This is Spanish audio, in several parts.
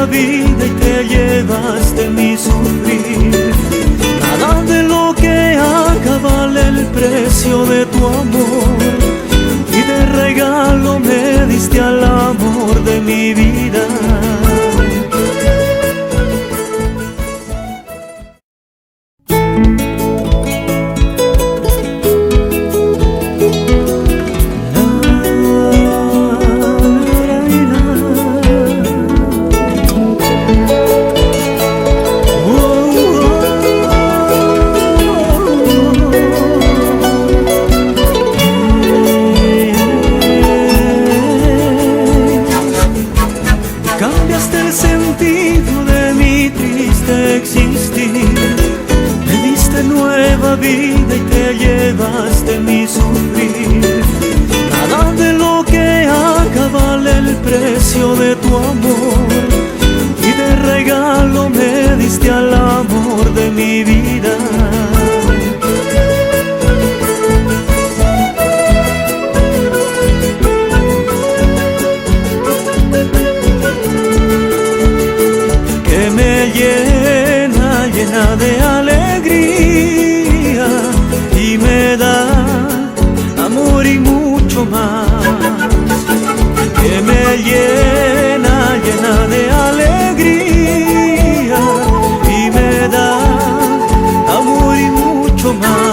nueva vida y te llevaste mi sufrir. Nada de lo que haga vale el precio de tu amor, y de regalo me diste al amor de mi vida. Cambiaste el sentido de mi triste existir, me diste nueva vida y te llevaste mi sufrir. Nada de lo que haga vale el precio de tu amor, y de regalo me diste al amor de mi vida. Llena de alegría y me da amor y mucho más, que me llena de alegría y me da amor y mucho más.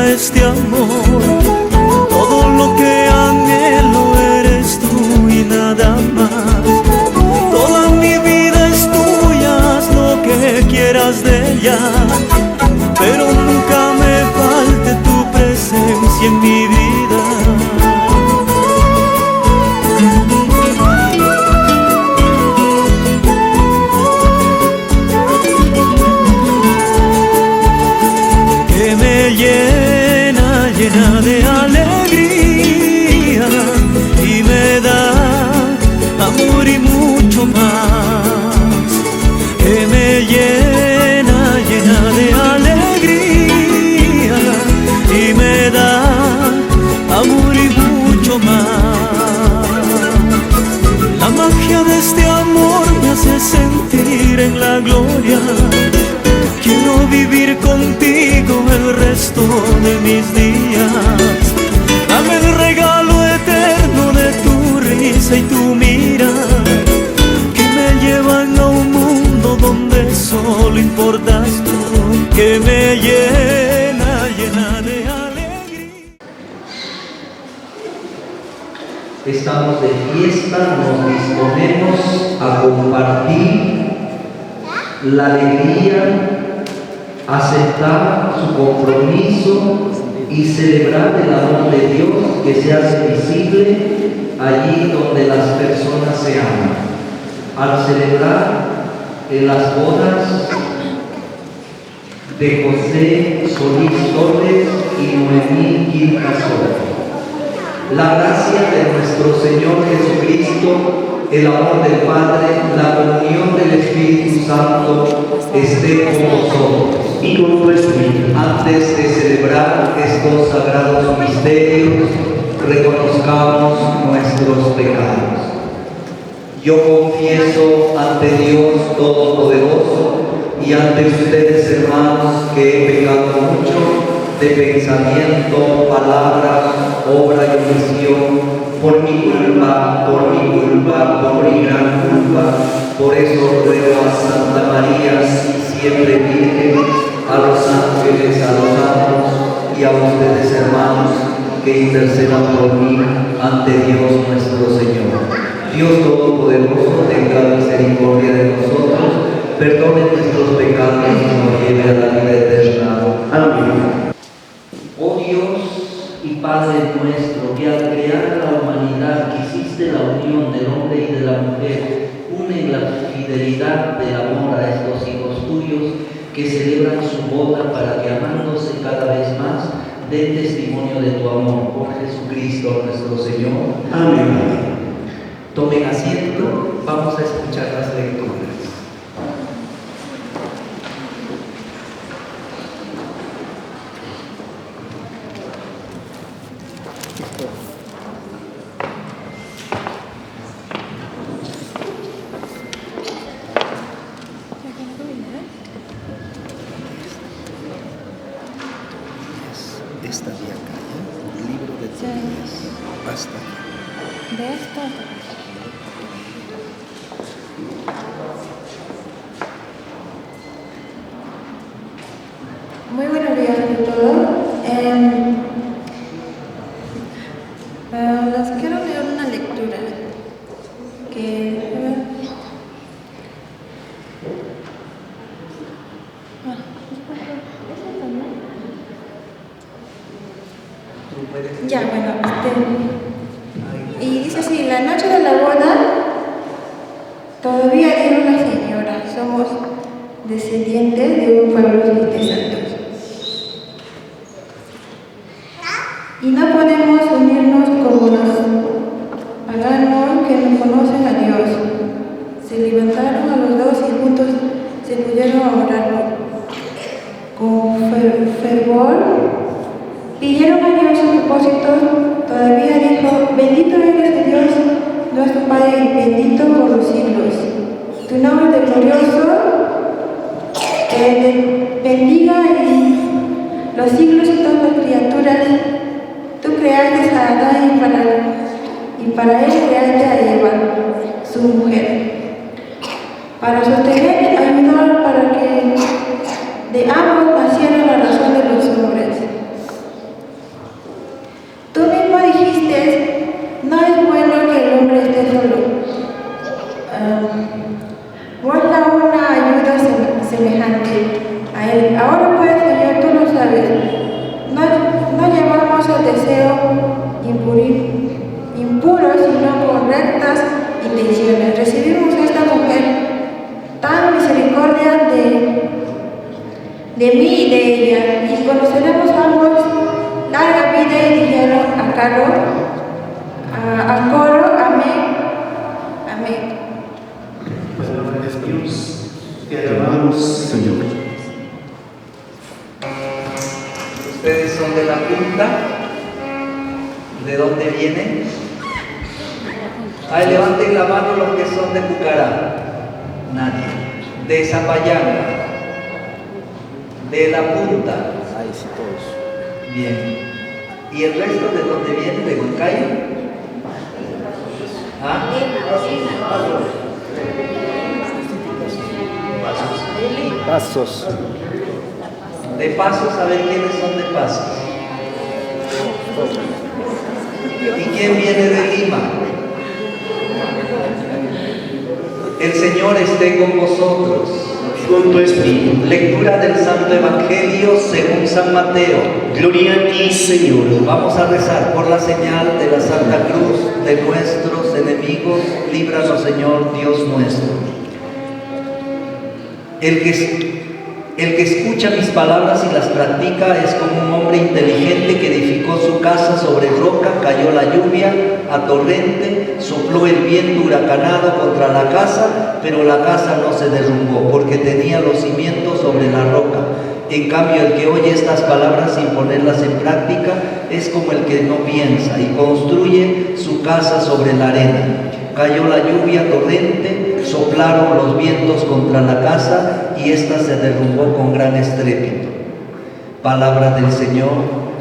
Este amor, todo lo que anhelo eres tú y nada más. Toda mi vida es tuya, haz lo que quieras de ella, pero nunca me falte tu presencia en mi vida. Llena de alegría y me da amor y mucho más, que me llena de alegría y me da amor y mucho más. La magia de este amor me hace sentir en la gloria. Quiero vivir contigo el resto de mis días. Dame el regalo eterno de tu risa y tu mirada, que me llevan a un mundo donde solo importas tú, que me llena de alegría. Estamos de fiesta, nos disponemos a compartir la alegría, aceptar su compromiso y celebrar el amor de Dios que se hace visible allí donde las personas se aman. Al celebrar las bodas de José Solís Torres y Noemí Quircasol, la gracia de nuestro Señor Jesucristo, el amor del Padre, la comunión del Espíritu Santo esté con vosotros y con tu espíritu. Antes de celebrar estos sagrados misterios, reconozcamos nuestros pecados. Yo confieso ante Dios Todopoderoso y ante ustedes, hermanos, que he pecado mucho de pensamiento, palabra, obra y omisión, por mi culpa, por mi gran culpa. Por eso ruego a Santa María, siempre Virgen, a los ángeles, a los santos y a ustedes, hermanos, que intercedan por mí ante Dios nuestro Señor. Dios Todopoderoso tenga misericordia de nosotros, perdone nuestros pecados y nos lleve a la vida eterna. Amén. Oh Dios y Padre nuestro, que al crear a la humanidad quisiste la unión del hombre y de la mujer, une en la fidelidad del amor a estos hijos tuyos que celebran su boda para que amándose cada vez más den testimonio de tu amor por Jesucristo nuestro Señor. Amén. Tomen asiento, vamos a escuchar las lecturas. Esta de acá, ¿ya? El libro de Tobías. Hasta aquí. De esto. Muy buenos días a todos. Les quiero leer una lectura que ya, bueno, y dice así: la noche de la boda, todavía dijo la señora, somos descendientes de un pueblo de santos. Y no podemos unirnos como los paganos que no conocen a Dios. Se levantaron a los dos y juntos se pudieron a orar con fervor. Pidieron a Dios sus propósitos. Todavía dijo: bendito eres de Dios, nuestro Padre, y bendito por los siglos. Tu nombre de glorioso bendiga en los siglos y todas las criaturas. Tú creaste a Adán y para él creaste a Eva, su mujer, para sostener y ayudar para que de ambos naciera la razón de los hombres. Tú mismo dijiste: no es bueno que el hombre esté solo. Muestra una ayuda semejante a él. Ahora pues, Señor, tú lo sabes. No llevamos el deseo impuro, sino con rectas intenciones. Recibimos a esta mujer tan misericordia de mí y de ella, y conoceremos ambos larga vida. Y dijeron a coro, amén, amén. Palabra de Dios, te alabamos, Señor. Ustedes son de la Junta. ¿De dónde vienen? Ahí levanten la mano los que son de Pucará. Nadie. De Zapayán. De la Punta. Ahí sí, todos. Bien. ¿Y el resto de dónde viene? ¿De Huancayo? ¿Ah? Pasos. De Pasos, a ver quiénes son de Pasos. ¿Y quién viene de Lima? El Señor esté con vosotros. Con tu espíritu. Lectura del Santo Evangelio según San Mateo. Gloria a ti, Señor. Vamos a rezar por la señal de la Santa Cruz de nuestros enemigos. Líbranos, Señor Dios nuestro. El que escucha mis palabras y las practica es como un hombre inteligente que edificó su casa sobre roca. Cayó la lluvia a torrente, sopló el viento huracanado contra la casa, pero la casa no se derrumbó porque tenía los cimientos sobre la roca. En cambio, el que oye estas palabras sin ponerlas en práctica es como el que no piensa y construye su casa sobre la arena. Cayó la lluvia torrente, soplaron los vientos contra la casa y ésta se derrumbó con gran estrépito. Palabra del Señor.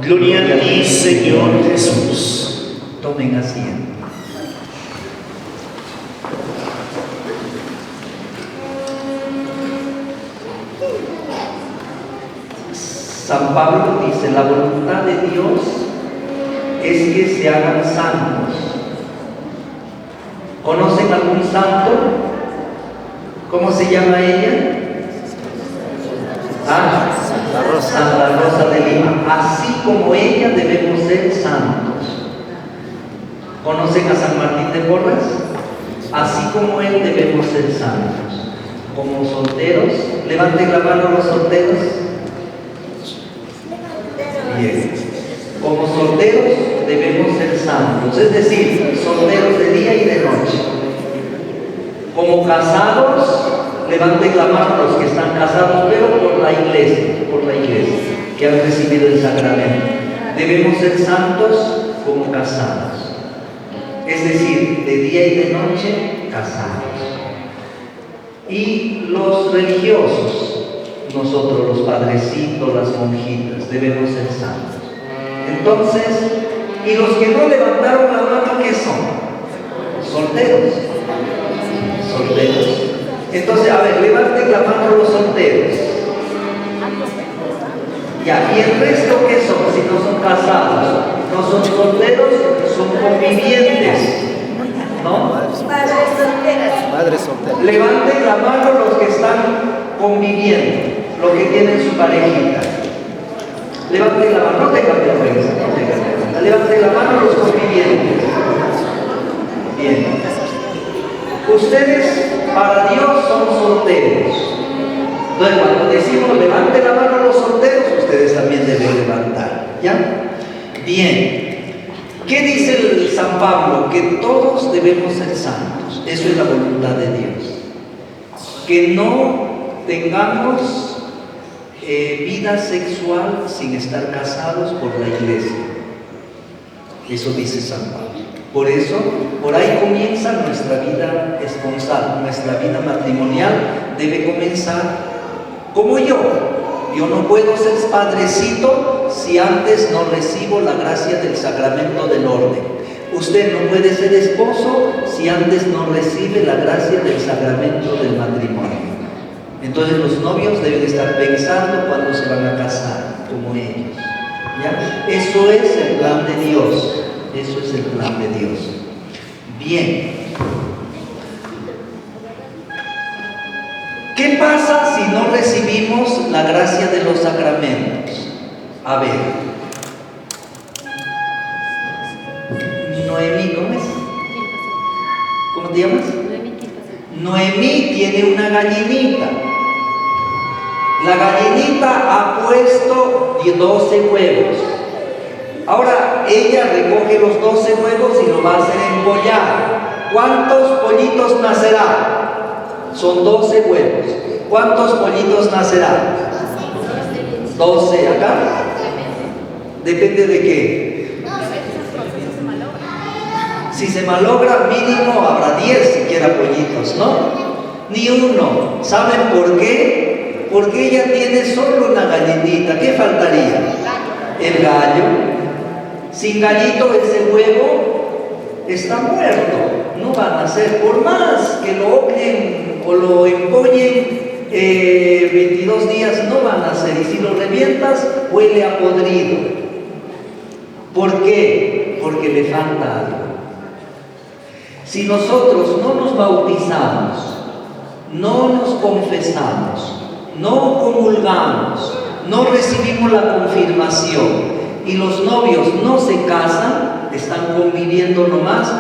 Gloria a ti, Señor Jesús. Tomen asiento. San Pablo dice: la voluntad de Dios es que se hagan santos. ¿Conocen algún santo? ¿Cómo se llama ella? Santa Rosa de Lima. Así como ella debemos ser santos. ¿Conocen a San Martín de Porras? así como Él debemos ser santos. Como solteros, levanten la mano los solteros. Bien. Como solteros debemos ser santos, es decir, solteros de día y de noche. Como casados, levanten la mano los que están casados, pero por la iglesia, que han recibido el sacramento. Debemos ser santos como casados, es decir, de día y de noche casados. Y los religiosos, nosotros los padrecitos, las monjitas, debemos ser santos. Entonces, ¿y los que no levantaron la mano qué son? Solteros. Solteros. Entonces, a ver, levanten la mano los solteros. Ya, ¿y el resto qué son? Si no son casados, no son solteros, son convivientes. ¿No? Madres solteras. Levanten la mano los que están conviviendo, los que tienen su parejita. Levanten la mano, no tengan vergüenza, no tengan vergüenza. Levanten la mano los convivientes. Bien. Ustedes para Dios son solteros. Entonces cuando decimos levanten la mano los solteros, ustedes también deben levantar. ¿Ya? Bien. ¿Qué dice el San Pablo? Que todos debemos ser santos. Eso es la voluntad de Dios. Que no tengamos vida sexual sin estar casados por la iglesia. Eso dice San Pablo. Por eso, por ahí comienza nuestra vida esponsal, nuestra vida matrimonial debe comenzar como yo. Yo no puedo ser padrecito si antes no recibo la gracia del sacramento del orden. Usted no puede ser esposo si antes no recibe la gracia del sacramento del matrimonio. Entonces los novios deben estar pensando cuando se van a casar, como ellos. ¿Ya? Eso es el plan de Dios. Eso es el plan de Dios. Bien. ¿Qué pasa si no recibimos la gracia de los sacramentos? A ver. Noemí, ¿cómo es? ¿Cómo te llamas? Noemí tiene una gallinita. La gallinita ha puesto 12 huevos. Ahora ella recoge los 12 huevos y lo va a hacer empollar. ¿Cuántos pollitos nacerá? Son 12 huevos. ¿Cuántos pollitos nacerá? 12 acá. Depende de qué. Si se malogra, mínimo habrá 10 siquiera pollitos, ¿no? Ni uno. ¿Saben por qué? Porque ella tiene solo una gallinita. ¿Qué faltaría? El gallo. Sin gallito ese huevo está muerto, no va a nacer. Por más que lo oplen o lo empollen 22 días, no va a nacer. Y si lo revientas, huele a podrido. ¿Por qué? Porque le falta algo. Si nosotros no nos bautizamos, no nos confesamos, no comulgamos, no recibimos la confirmación, y los novios no se casan, están conviviendo nomás,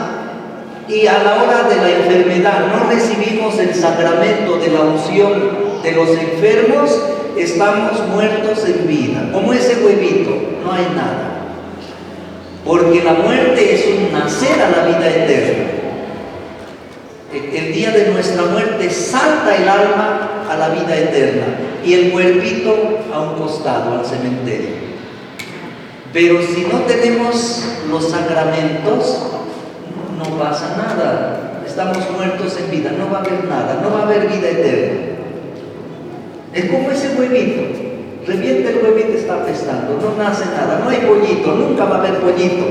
y a la hora de la enfermedad no recibimos el sacramento de la unción de los enfermos, estamos muertos en vida. Como ese huevito, no hay nada. Porque la muerte es un nacer a la vida eterna. El día de nuestra muerte salta el alma a la vida eterna y el cuerpito a un costado, al cementerio. Pero si no tenemos los sacramentos, no pasa nada. Estamos muertos en vida, no va a haber nada, no va a haber vida eterna. Es como ese huevito. Revienta el huevito, está apestando, no nace nada, no hay pollito, nunca va a haber pollito.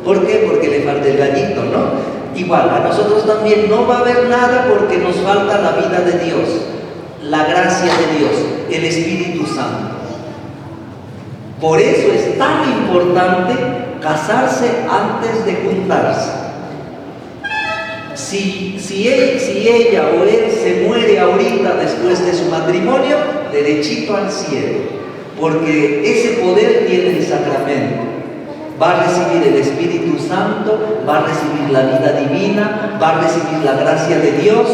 ¿Por qué? Porque le falta el gallito, ¿no? Igual, a nosotros también no va a haber nada porque nos falta la vida de Dios, la gracia de Dios, el Espíritu Santo. Por eso es tan importante casarse antes de juntarse. Si ella o él se muere ahorita después de su matrimonio, derechito al cielo, porque ese poder tiene el sacramento. Va a recibir el Espíritu Santo, va a recibir la vida divina, va a recibir la gracia de Dios.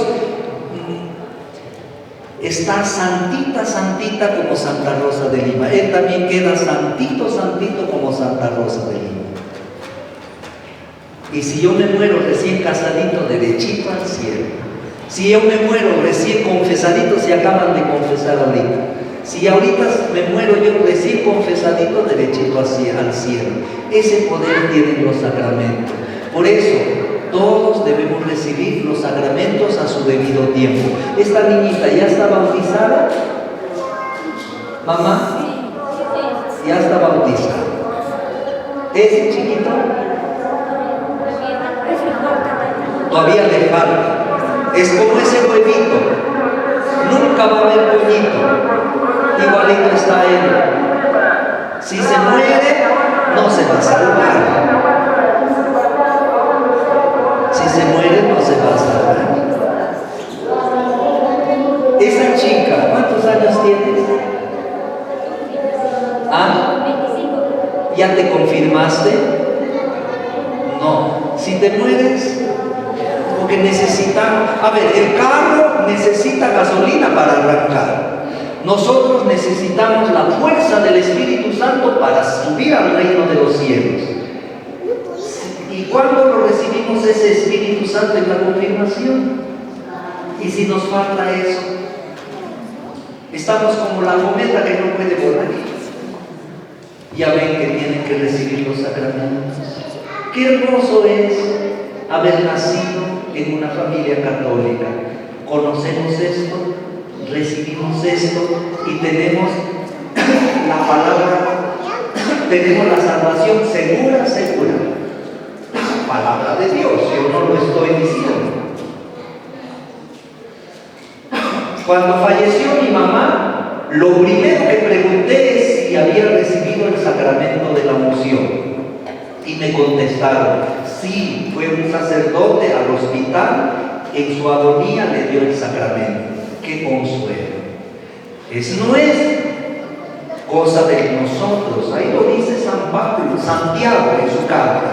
Está santita, santita como Santa Rosa de Lima. Él también queda santito, santito como Santa Rosa de Lima. Y si yo me muero recién casadito, derechito al cielo. Si yo me muero recién confesadito, se acaban de confesar ahorita. Si ahorita me muero yo recién confesadito, derechito al cielo. Ese poder tienen los sacramentos. Por eso, todos debemos recibir los sacramentos a su debido tiempo. Esta niñita ya está bautizada. Mamá, ya está bautizada. Ese chiquito todavía le falta. Es como ese huevito. Nunca va a haber pollito. Igualito está él. Si se muere, no se va a salvar. Si se muere, no se va a salvar. Esa chica, ¿cuántos años tienes? ¿Ah? ¿Ya te confirmaste? No. Si te mueres, porque necesitamos, a ver, el carro necesita gasolina para arrancar. Nosotros necesitamos la fuerza del Espíritu Santo para subir al reino de los cielos. ¿Y cuándo lo recibimos ese Espíritu Santo? En la confirmación. Y si nos falta eso, estamos como la cometa que no puede volar. Ya ven que tienen que recibir los sacramentos. Qué hermoso es haber nacido en una familia católica. Conocemos esto, recibimos esto y tenemos la palabra, tenemos la salvación segura, segura. La palabra de Dios, yo no lo estoy diciendo. Cuando falleció mi mamá, lo primero que pregunté es si había recibido el sacramento de la unción. Y me contestaron, sí, fue un sacerdote al hospital, en su agonía le dio el sacramento. ¡Qué consuelo! Eso no es cosa de nosotros, ahí lo dice San Pablo, Santiago en su carta.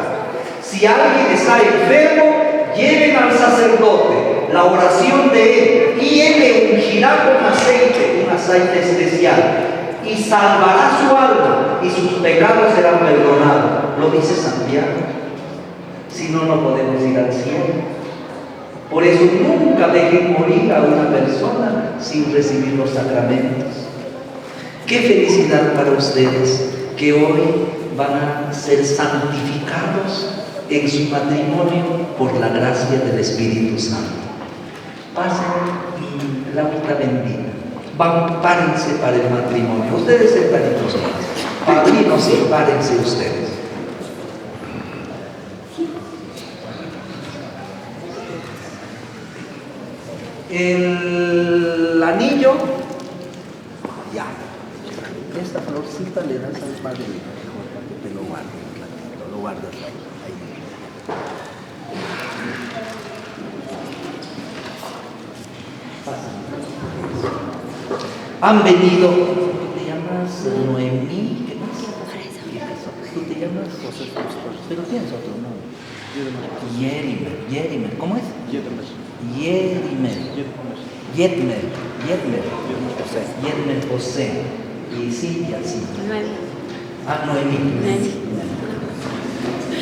Si alguien está enfermo, lleven al sacerdote, la oración de él, y él le ungirá con aceite, un aceite especial, y salvará su alma, y sus pecados serán perdonados. Lo dice Santiago. Si no, no podemos ir al cielo. Por eso nunca dejen morir a una persona sin recibir los sacramentos. Qué felicidad para ustedes que hoy van a ser santificados en su matrimonio por la gracia del Espíritu Santo. Pasen la hora bendita. Párense para el matrimonio. Ustedes sentaditos, padrinos, sí, párense ustedes. El anillo, ya. Esta florcita le das al padre para que te lo guardes, lo guardas ahí. Han venido, tú te llamas Noemí, ¿qué más? Tú te llamas José, pero tienes otro nombre. Yerimer, ¿cómo es? Yetmer José. Y Silvia, sí. Noemí.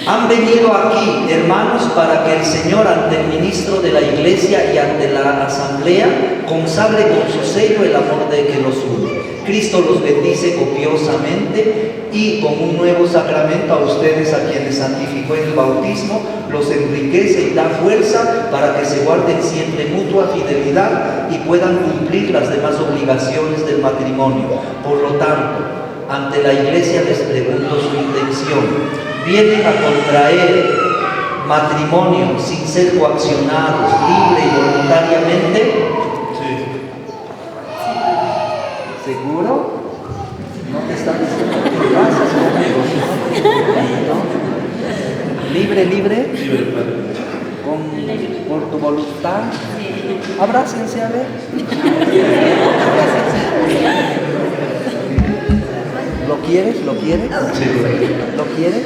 Han venido aquí, hermanos, para que el Señor, ante el ministro de la Iglesia y ante la asamblea, consagre con su sello el amor de que los une. Cristo los bendice copiosamente y con un nuevo sacramento a ustedes, a quienes santificó en el bautismo, los enriquece y da fuerza para que se guarden siempre mutua fidelidad y puedan cumplir las demás obligaciones del matrimonio. Por lo tanto, ante la Iglesia les pregunto su intención. ¿Vienen a contraer matrimonio sin ser coaccionados, libre y voluntariamente? Sí. ¿Seguro? No te están diciendo que pasas conmigo. ¿Libre? Libre, padre. ¿Por tu voluntad? Abrácense, a ver. ¿Lo quieres? ¿Lo quieres? Sí. ¿Lo quieres?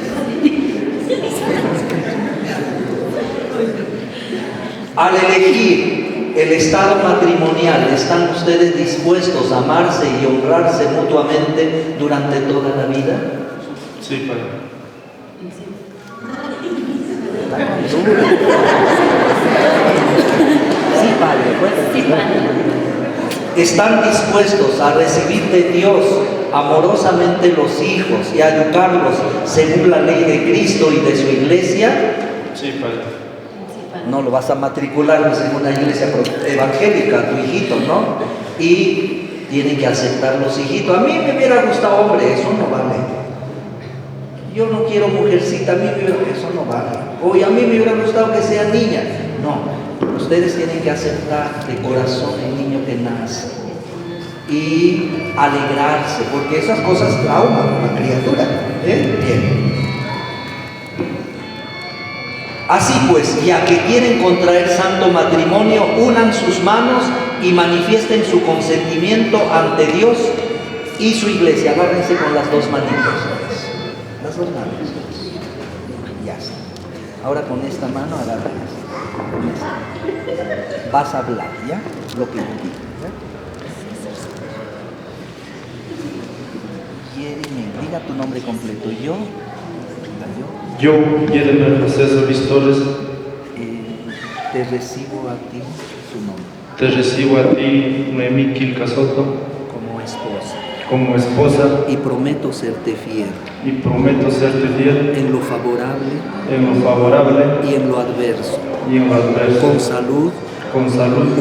Al elegir el estado matrimonial, ¿están ustedes dispuestos a amarse y honrarse mutuamente durante toda la vida? Sí, Padre. Sí, Padre. ¿Están dispuestos a recibir de Dios amorosamente los hijos y a educarlos según la ley de Cristo y de su iglesia? Sí, Padre. No lo vas a matricular en una iglesia evangélica, tu hijito, ¿no? Y tienen que aceptar los hijitos. A mí me hubiera gustado hombre, eso no vale. Yo no quiero mujercita, a mí eso no vale. Oye, a mí me hubiera gustado que sea niña. No, ustedes tienen que aceptar de corazón el niño que nace y alegrarse, porque esas cosas trauman a la criatura. Bien. Así pues, ya que quieren contraer santo matrimonio, unan sus manos y manifiesten su consentimiento ante Dios y su iglesia. Agárrense con las dos manitos. Las dos manos. Ya está. Ahora con esta mano agárrense. Con esta. Vas a hablar, ¿ya? Lo que yo digo, ¿ya? Diga tu nombre completo. Yo, Yeremel José Solís Torres, te recibo a ti, tu nombre, te recibo a ti, Noemí Quilca Soto, como esposa, y prometo serte fiel en lo favorable y en lo adverso, con salud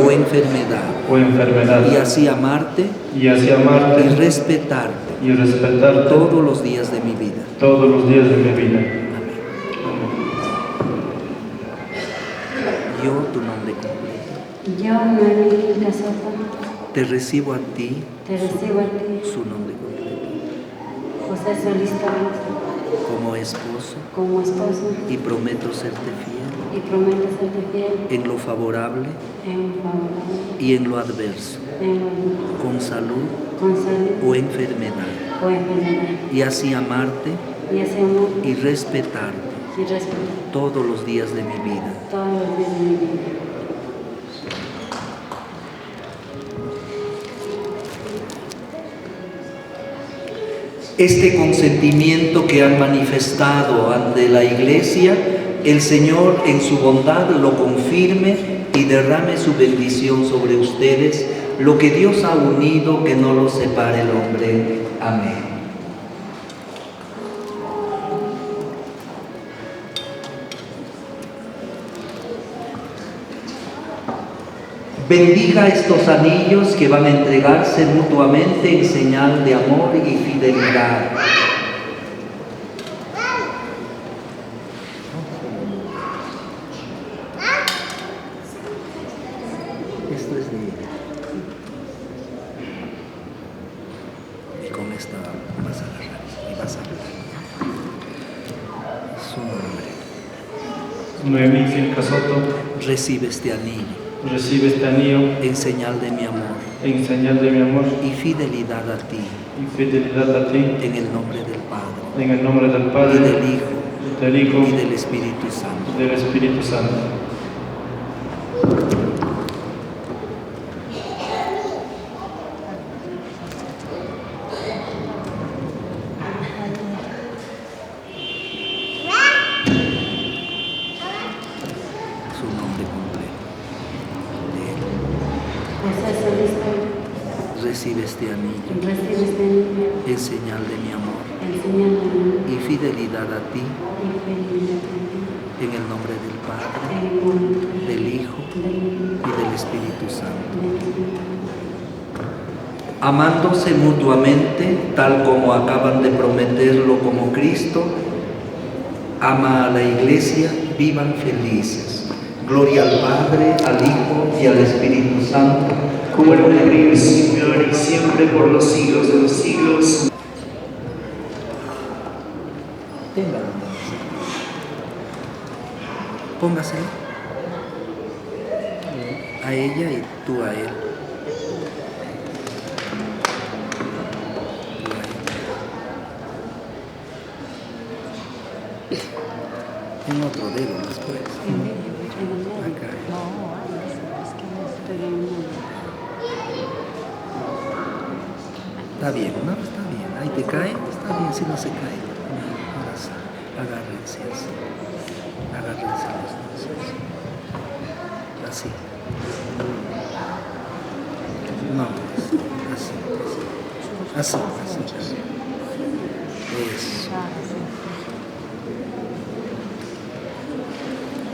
o enfermedad, y así amarte y respetarte todos los días de mi vida. Yo, tu nombre completo. Yo, Noemí Quilca Soto, te recibo a ti, su nombre completo, José Solís Torres, como esposo, y prometo serte fiel en lo favorable y en lo adverso, con salud o enfermedad, y así amarte y respetarte todos los días de mi vida. Este consentimiento que han manifestado ante la Iglesia, el Señor en su bondad lo confirme y derrame su bendición sobre ustedes. Lo que Dios ha unido, que no lo separe el hombre. Amén. Bendiga estos anillos que van a entregarse mutuamente en señal de amor y fidelidad. Esto es de ella. Y con esta vas a agarrar y vas a hablar. Su nombre. Noemí Quilca Soto, Recibe este anillo en señal de mi amor y fidelidad a ti, en el nombre del Padre, y del Hijo, y del Espíritu Santo. Su nombre completo. José Solís Torres, Recibe este anillo en señal de mi amor y fidelidad a ti, en el nombre del Padre, del Hijo y del Espíritu Santo. Amándose mutuamente, tal como acaban de prometerlo como Cristo ama a la Iglesia, vivan felices. Gloria al Padre, al Hijo y al Espíritu Santo, como en el principio, ahora y siempre, por los siglos de los siglos. Póngase a ella y tú a él. En otro dedo después. Acá. Está bien, ¿no? Está bien. Ahí te cae, está bien, si no se cae. Ahora sí, agárrense así. Agárrense los dos. Así. No, así. Así. Eso.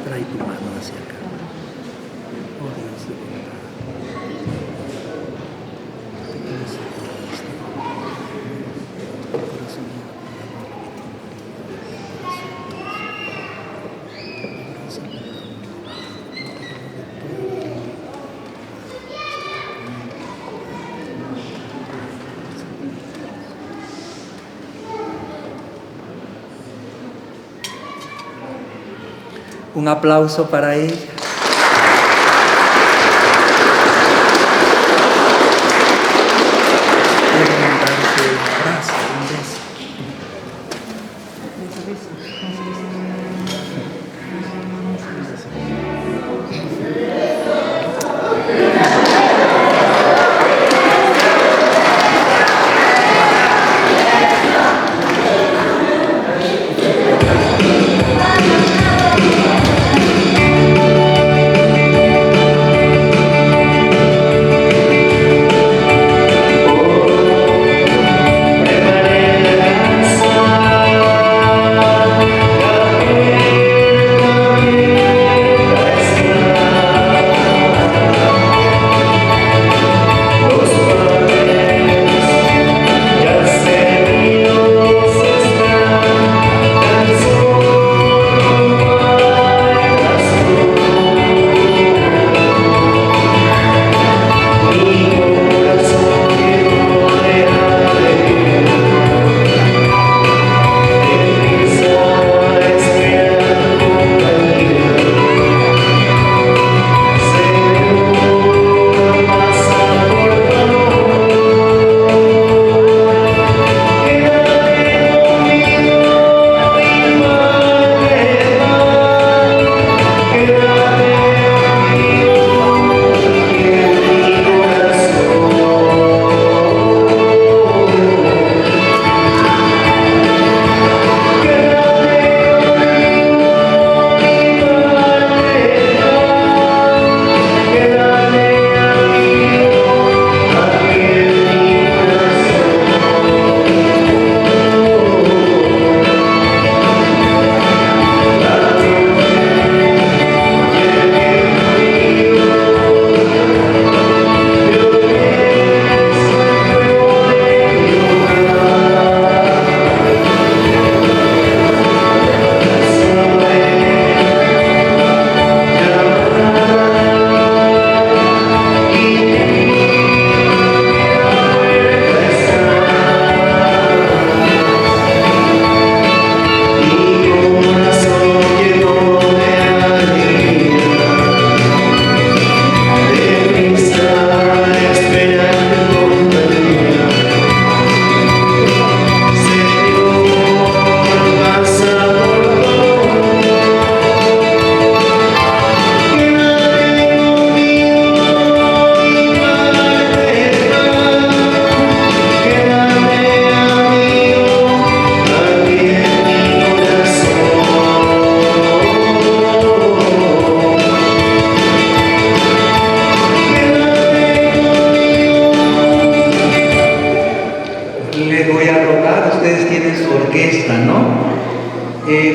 Trae tu mano hacia acá. Oh Dios de bondad. Te quiero sentir esto. Tu corazón lleno con amor, Un aplauso para ella. Pueden darse un abrazo, un beso.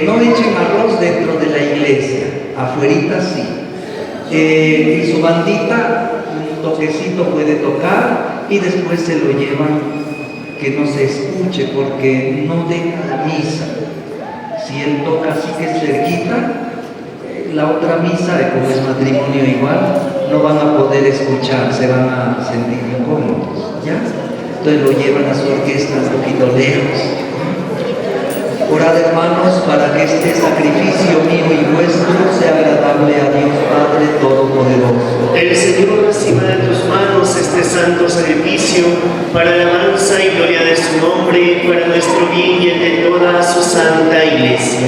No echen arroz dentro de la iglesia, afuerita sí. Y su bandita, un toquecito puede tocar y después se lo llevan, que no se escuche porque no deja la misa. Si él toca así que es cerquita, la otra misa, como es matrimonio igual, no van a poder escuchar, se van a sentir incómodos, ¿ya? Entonces lo llevan a su orquesta un poquito lejos. Orad, hermanos, para que este sacrificio mío y vuestro sea agradable a Dios Padre Todopoderoso. El Señor reciba de tus manos este santo sacrificio para alabanza y gloria de su nombre, para nuestro bien y el de toda su santa iglesia.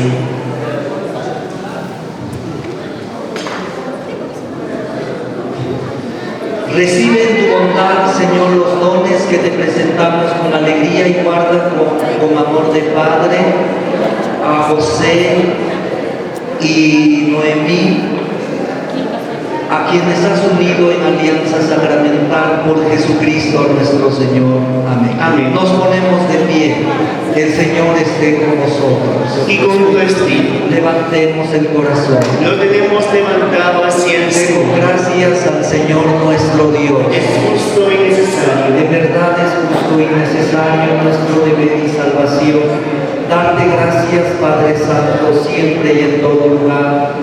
Recibe en tu bondad, Señor, los dones que te presentamos con alegría y guarda con amor de Padre a José y Noemí, a quienes has unido en alianza sacramental por Jesucristo nuestro Señor. Amén. Amén. Nos ponemos de pie. El Señor esté con nosotros. Y con tu espíritu. Levantemos el corazón. Lo tenemos levantado hacia el Demos Señor. gracias al Señor nuestro Dios. Es justo y necesario. De verdad es justo y necesario nuestro deber y salvación. Darte gracias, Padre Santo, siempre y en todo lugar,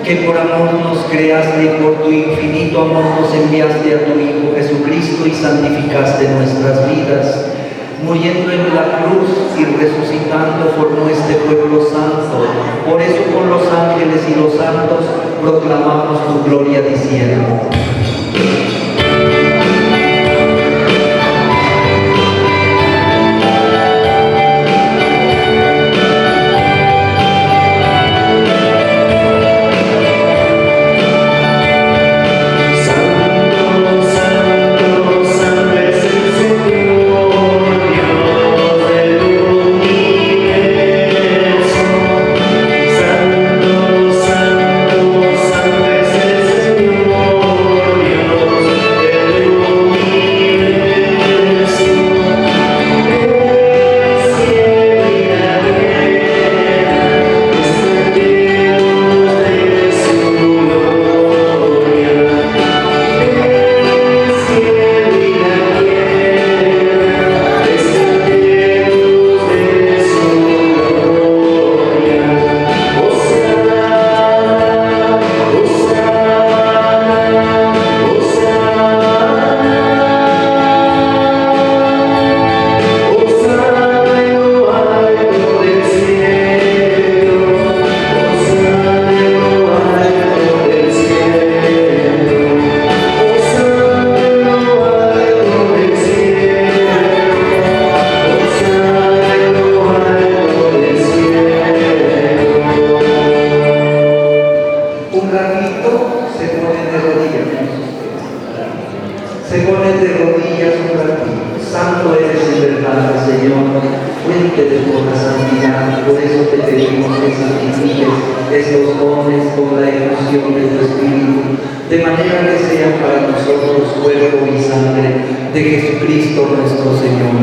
que por amor nos creaste y por tu infinito amor nos enviaste a tu Hijo Jesucristo y santificaste nuestras vidas, muriendo en la cruz y resucitando formó este pueblo santo. Por eso con los ángeles y los santos proclamamos tu gloria diciendo: de manera que sean para nosotros cuerpo y sangre de Jesucristo nuestro Señor,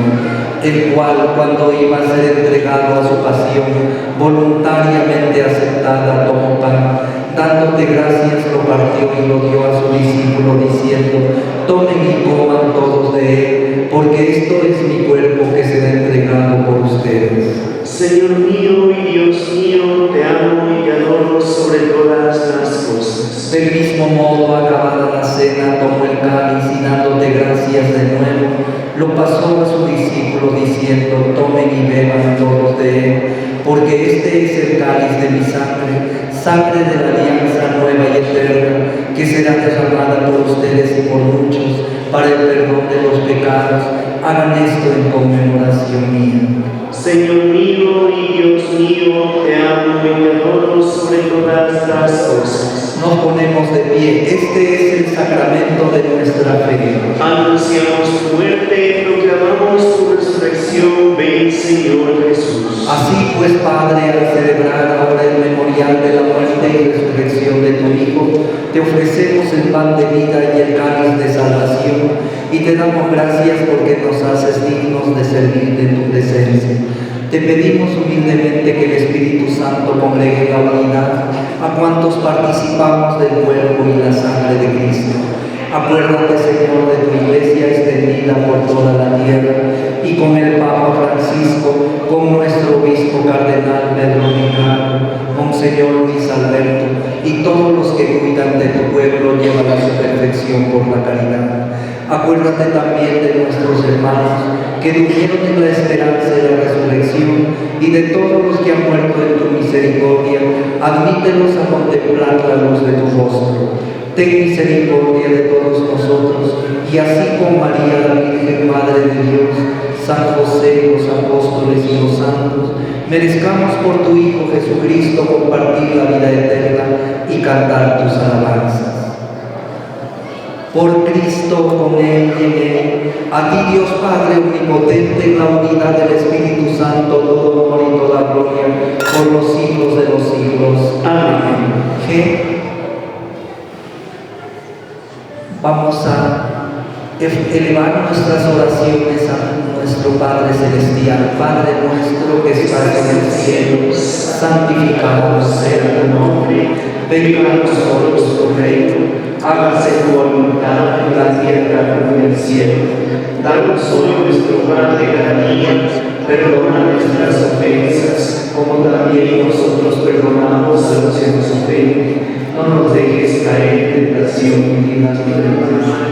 el cual, cuando iba a ser entregado a su pasión, voluntariamente aceptada, tomó pan, dándote gracias, lo partió y lo dio a su discípulo, diciendo: tomen y coman todos de él, porque esto es mi cuerpo que será entregado por ustedes. Señor mío y Dios mío, te amo y te adoro sobre todas las cosas. Del mismo modo, acabada la cena, tomó el cáliz y dándote gracias de nuevo, lo pasó a su discípulo diciendo: tomen y beban todos de él, porque este es el cáliz de mi sangre, sangre de la alianza nueva y eterna, que será derramada por ustedes y por muchos para el perdón de los pecados. Hagan esto en conmemoración mía. Señor mío y Dios mío, te amo y te adoro sobre todas las cosas. Nos ponemos de pie. Este es el sacramento de nuestra fe. Anunciamos tu muerte, proclamamos tu resurrección. Ven, Señor Jesús. Así pues, Padre, al celebrar ahora el memorial de la muerte y resurrección de tu Hijo, te ofrecemos el pan de vida y el cáliz de salvación, y te damos gracias porque nos haces dignos de servir en tu presencia. Te pedimos humildemente que el Espíritu Santo congregue en la unidad a cuantos participamos del cuerpo y la sangre de Cristo. Acuérdate, Señor, de tu iglesia extendida por toda la tierra, y con el Papa Francisco, con nuestro obispo cardenal Pedro Ricardo, Monseñor Luis Alberto, y todos los que cuidan de tu pueblo, llévala a su perfección por la caridad. Acuérdate también de nuestros hermanos que durmieron en la esperanza de la resurrección, y de todos los que han muerto en tu misericordia, admítelos a contemplar la luz de tu rostro. Ten misericordia de todos nosotros, y así con María la Virgen, Madre de Dios, San José, los apóstoles y los santos, merezcamos por tu Hijo Jesucristo compartir la vida eterna y cantar tus alabanzas. Por Cristo, con Él y en Él, a ti Dios Padre omnipotente, en la unidad del Espíritu Santo, todo honor y toda gloria, por los siglos de los siglos. Amén. Vamos a elevar nuestras oraciones a nuestro Padre Celestial. Padre nuestro que estás en el cielo, santificado sea tu nombre, venga a nosotros tu reino. Hágase tu voluntad en la tierra como en el cielo. Danos hoy nuestro pan de cada día. Perdona nuestras ofensas, como también nosotros perdonamos a los que nos ofenden. No nos dejes caer en tentación y líbranos del mal.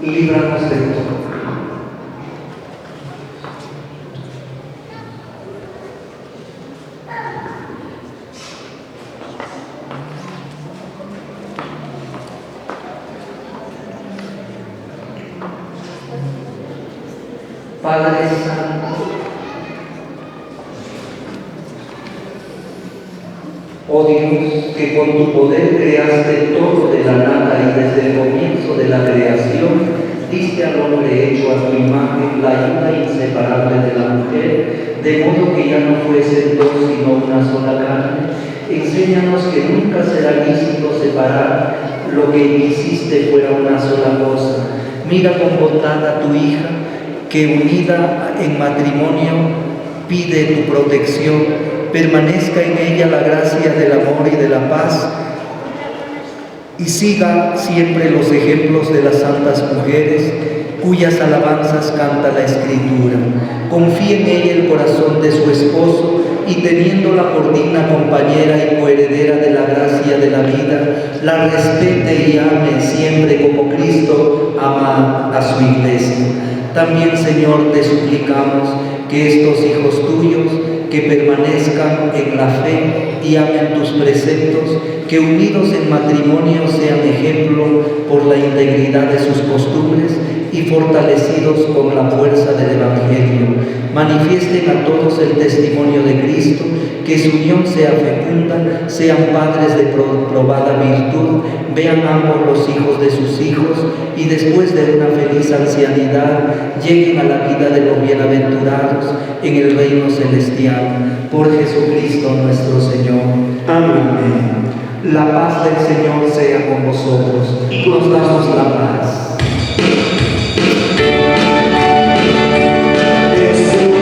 Y líbranos de todo. Padre Santo, oh Dios, que con tu poder creaste todo de la nada y desde el comienzo de la creación diste al hombre hecho a tu imagen la ayuda inseparable de la mujer, de modo que ya no fuesen dos sino una sola carne. Enséñanos que nunca será lícito separar lo que hiciste fuera una sola cosa. Mira con bondad a tu hija, que unida en matrimonio pide tu protección. Permanezca en ella la gracia del amor y de la paz, y siga siempre los ejemplos de las santas mujeres cuyas alabanzas canta la Escritura. Confíe en ella el corazón de su esposo y teniéndola por digna compañera y coheredera de la gracia de la vida, la respete y ame siempre como Cristo ama a su iglesia. También, Señor, te suplicamos que estos hijos tuyos, que permanezcan en la fe y amen tus preceptos, que unidos en matrimonio sean ejemplo por la integridad de sus costumbres y fortalecidos con la fuerza del Evangelio, manifiesten a todos el testimonio de Cristo, que su unión sea fecunda, sean padres de probada virtud, vean ambos los hijos de sus hijos y después de una feliz ancianidad lleguen a la vida de los bienaventurados en el reino celestial. Por Jesucristo nuestro Señor. Amén. La paz del Señor sea con vosotros y nos damos la paz. Jesús.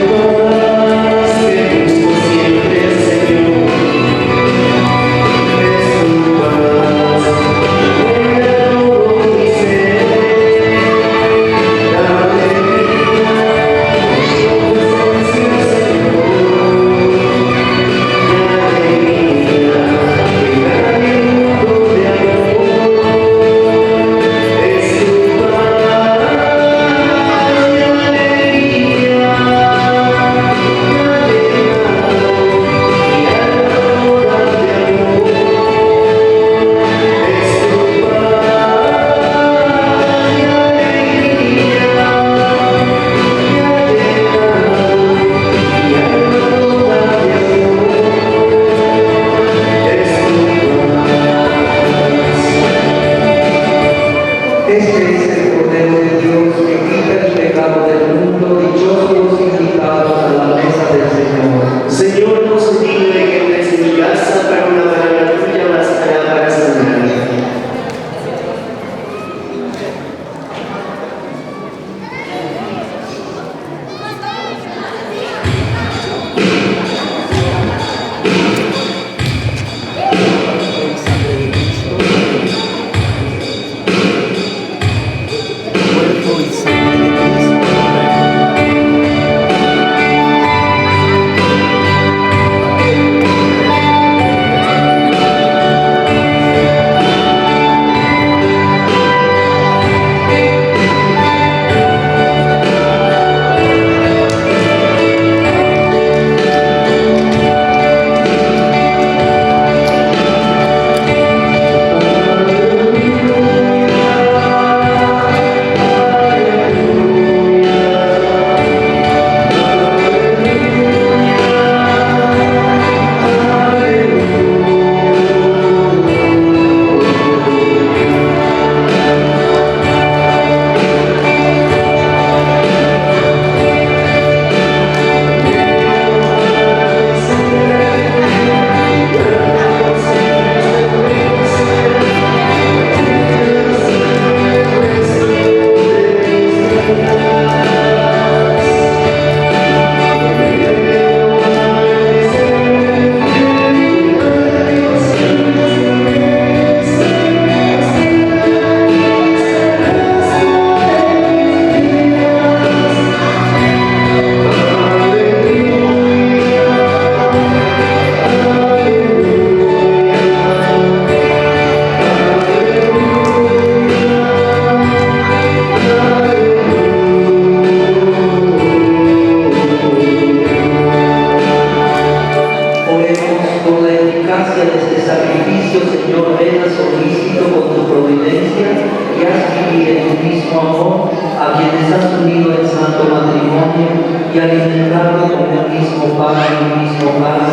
Señor, ven a solícito con tu providencia y haz vivir en tu mismo amor a quienes has unido en santo matrimonio y alimentado con el mismo pan y el mismo pan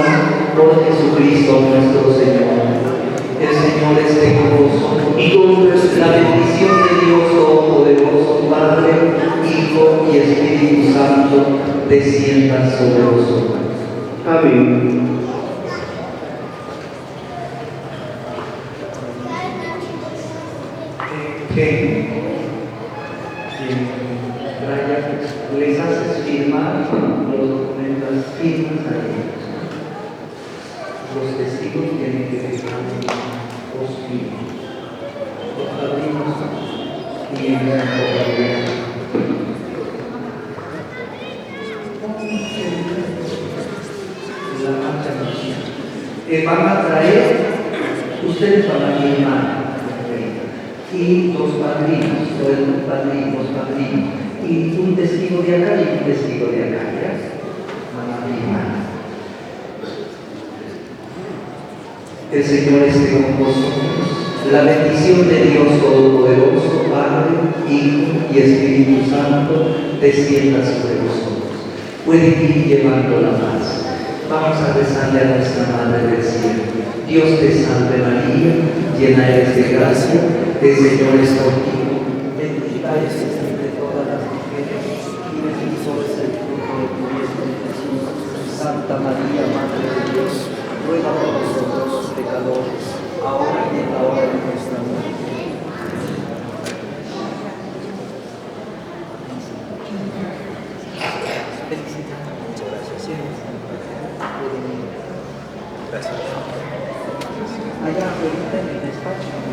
por Jesucristo nuestro Señor. El Señor esté con vosotros. Y con La bendición de Dios Todopoderoso, Padre, Hijo y Espíritu Santo, descienda sobre vosotros. Amén. Brian, les haces firmar los documentos, firmas a ellos. Los testigos tienen que firmar los firmas. Los padrinos y el la marcha nupcial. Van a traer, ustedes van a firmar. Y dos padrinos, o el padrino, dos padrinos, y un testigo de acá y un testigo de acá, ¿ya? Van a firmar. El Señor esté con vosotros. La bendición de Dios Todopoderoso, Padre, Hijo y Espíritu Santo, descienda sobre vosotros. Pueden ir llevando la paz. Vamos a rezarle a nuestra Madre del Cielo. Dios te salve María, llena eres de gracia, el Señor es contigo. Bendita eres entre todas las mujeres y bendito es el fruto de tu vientre Jesús. Santa María, Madre de Dios, ruega por nosotros los pecadores, ahora y en la hora de nuestra muerte. Felicidades, muchas gracias. Gracias. Allá, ahorita en el despacho.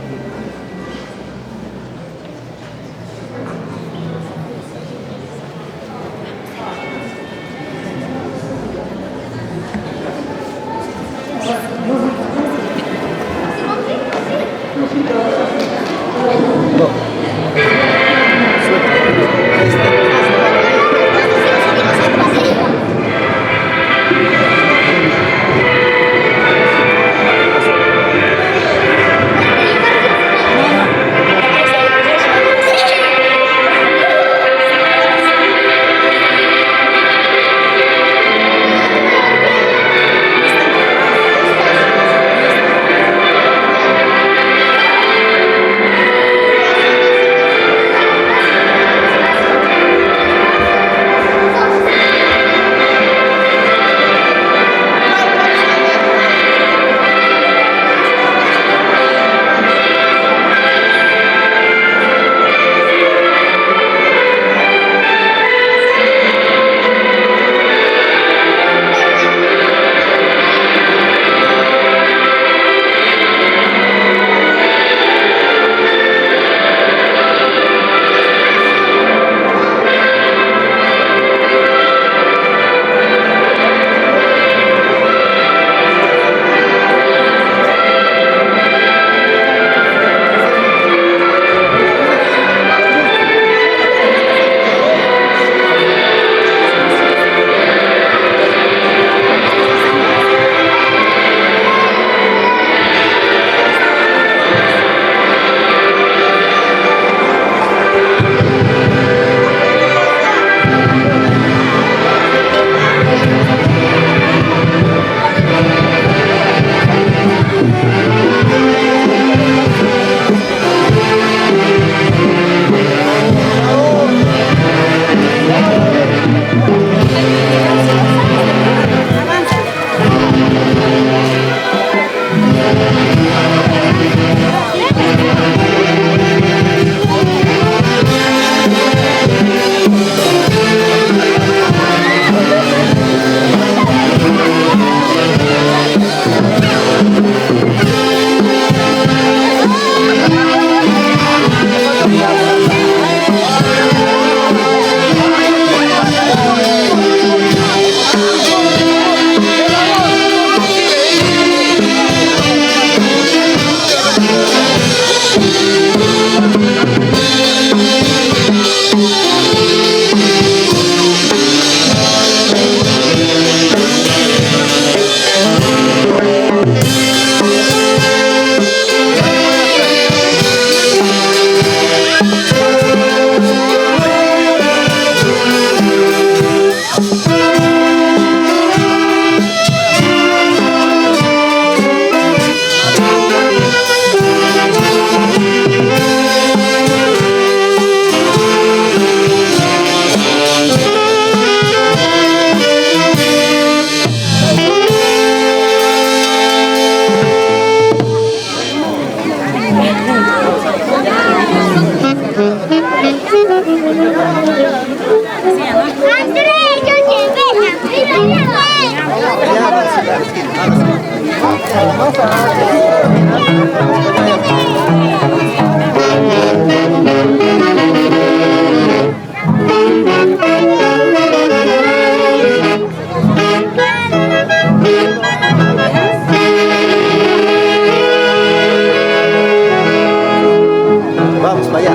Vamos para allá.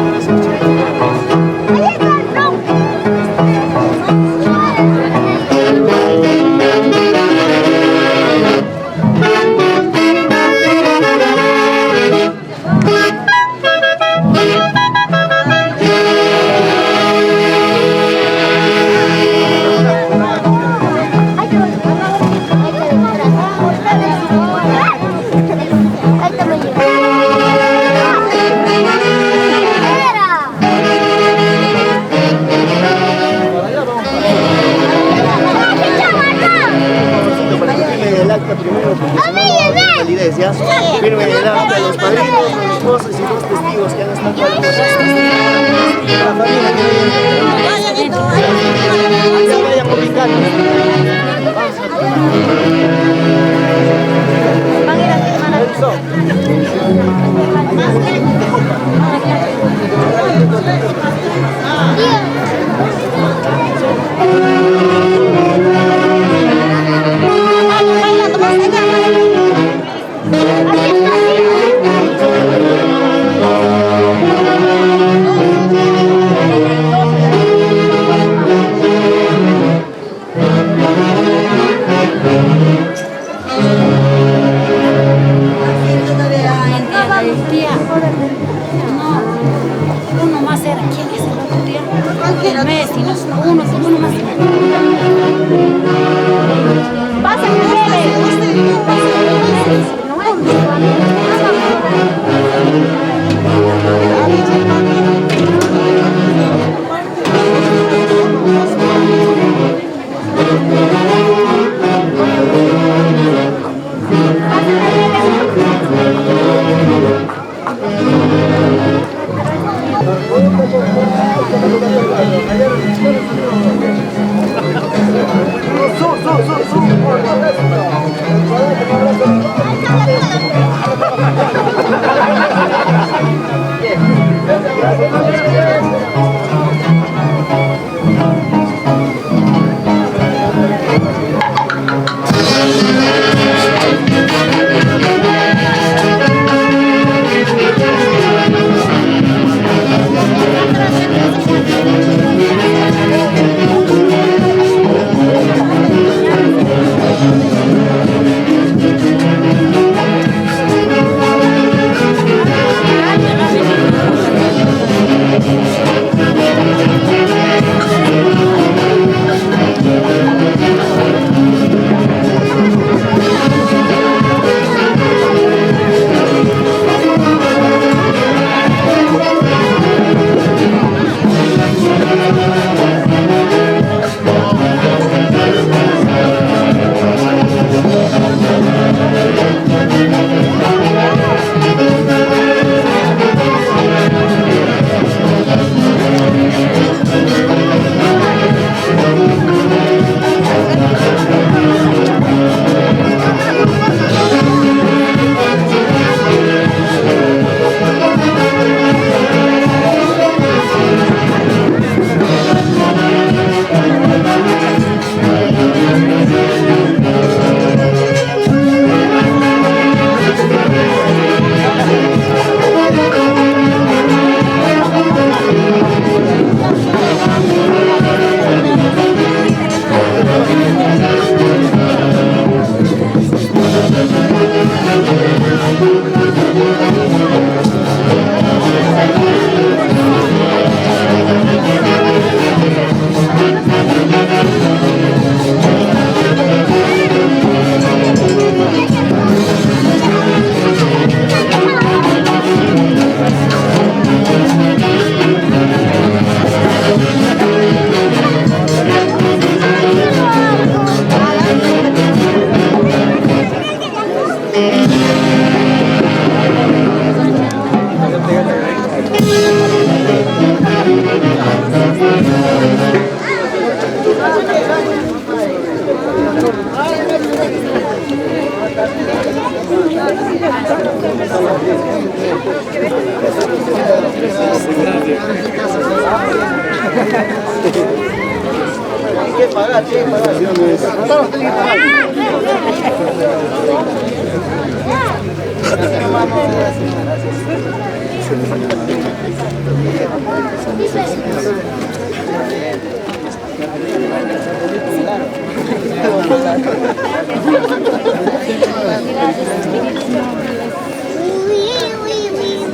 Firme el acta de los padrinos, los esposos y los testigos que han estado con nosotros. La familia que se vayan ubicando. Van a ir a firmar al uno más era. ¿Quién es el otro día? El Messi, no, uno más. Pasa, ¿Qué pagar? ¿Qué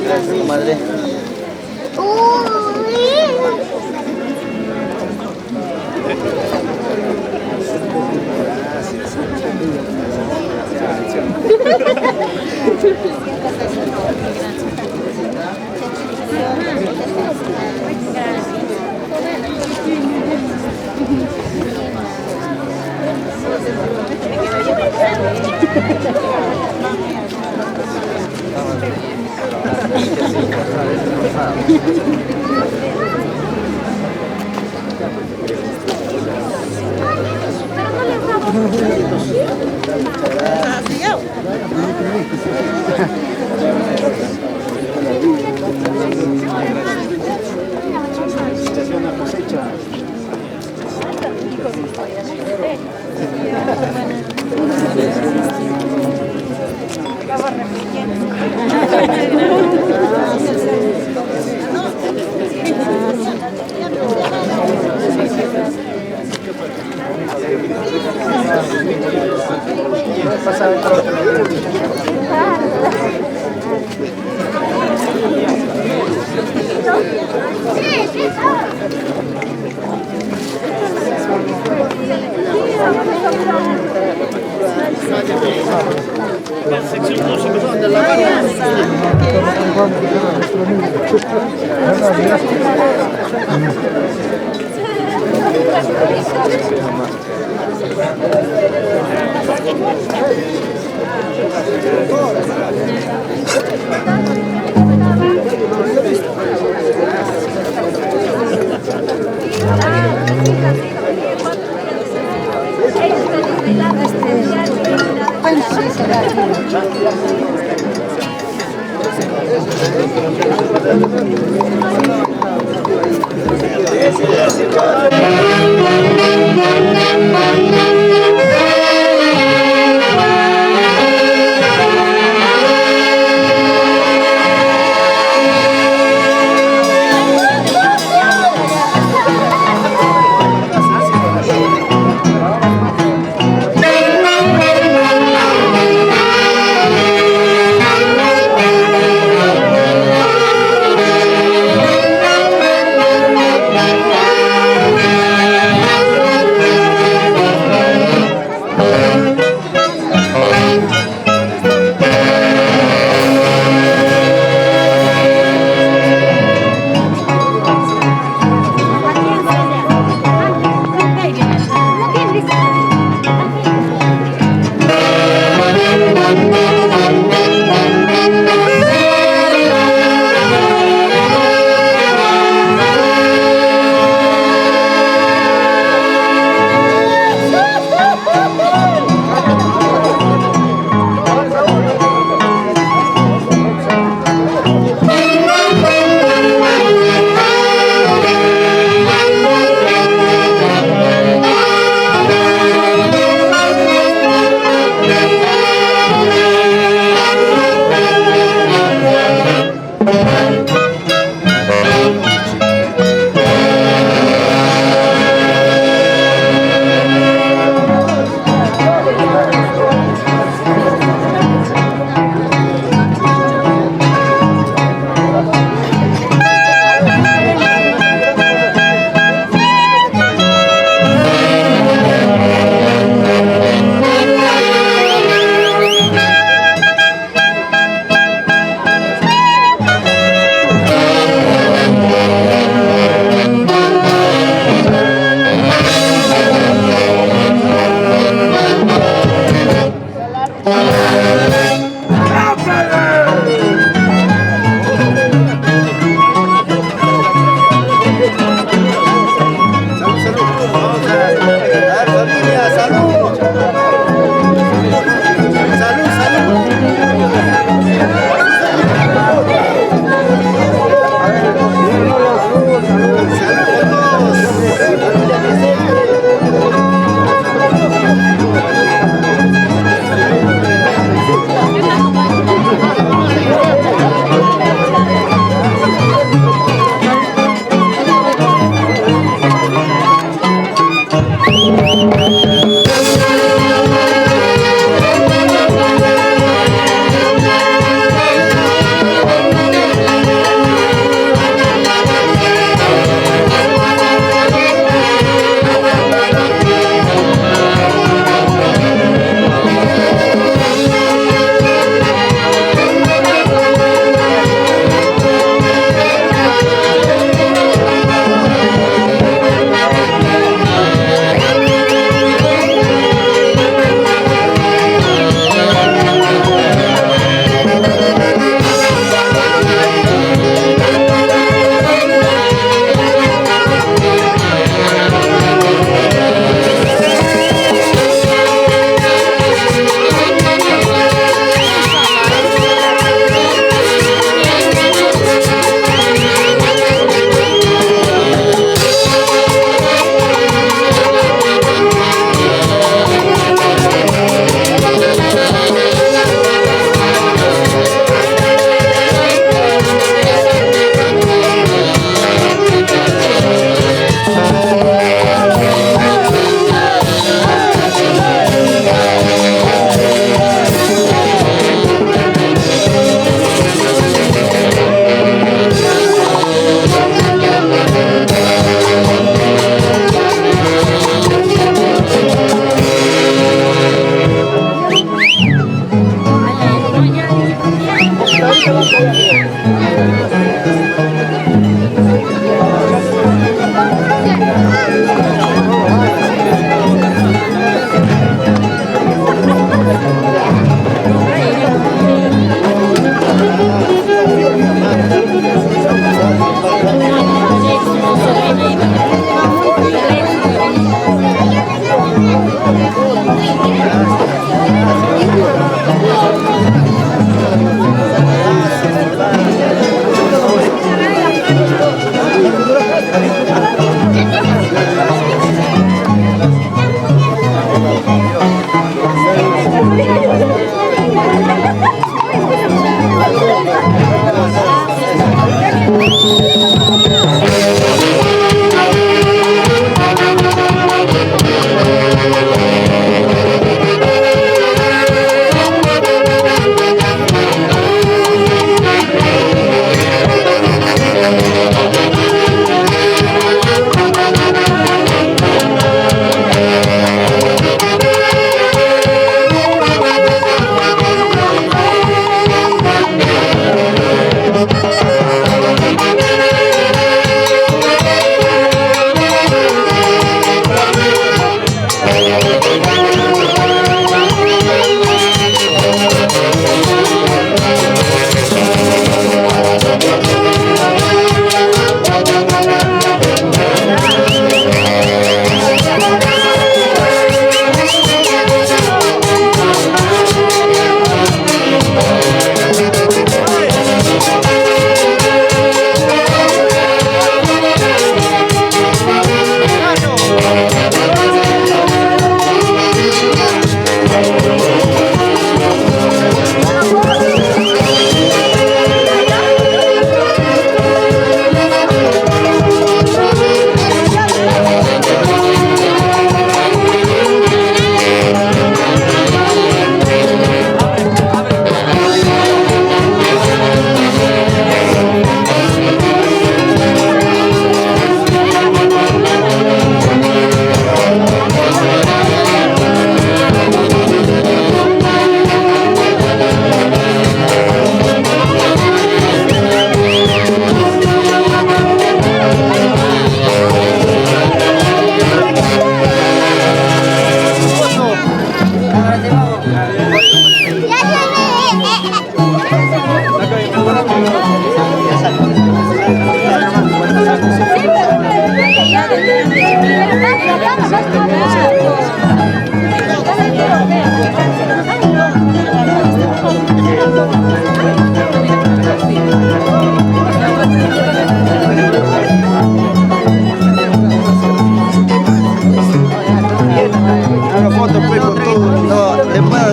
Gracias, madre.